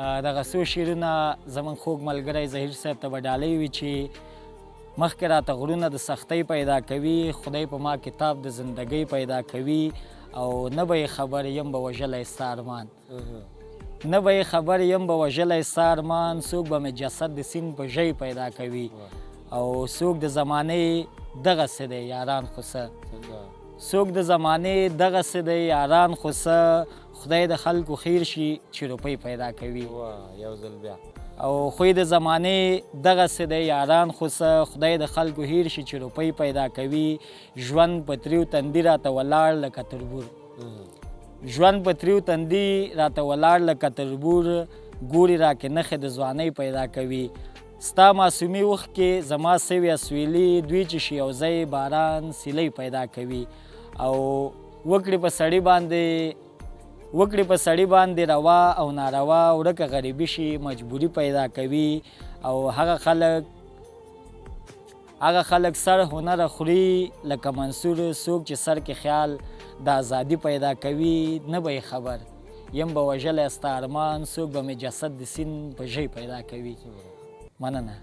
دغه څو شعرونه زموږ خوږ ملګری ظهیر صاحب ته به ډالۍ وي چې مخکې راته غرونه د سختۍ پیدا کوي، خدای په ما کتاب د زندګۍ پیدا کوي او نه به یې خبر یم به وژلی ستا ارمان، نه به یې خبر یم به وژلی ستا ارمان، څوک به مې جسد د سیند په ژۍ پیدا کوي او څوک د زمانې دغسې دی یاران خو څه، څوک د زمانې دغسې دی یاران خو څه، خدای د خلکو خیر شي چې روپۍ پیدا کوي. یو ځل بیا او خوی د زمانې دغسې دی یاران خو څه، خدای د خلکو هیر شي چې روپۍ پیدا کوي. ژوند په تریو تندي راته ولاړ لکه تربور، ژوند په تریو تندي راته ولاړ لکه تربور، ګوري راکې نښې د ځوانۍ پیدا کوي. ستا معصومي اوښکې زما سوي سویلي، دوی چې شي یو ځای باران سیلۍ پیدا کوي. او وکړي په سړي باندې روا او ناروا، ورکه غریبي شي مجبوري پیدا کوي. او هغه خلک سر هنره خوري لکه منصور، څوک چې سر کې خیال د ازادي پیدا کوي. نه به یې خبر یم به وژلی ستا ارمان، څوک به مې جسد د سیند په ژۍ پیدا کوي. مننه.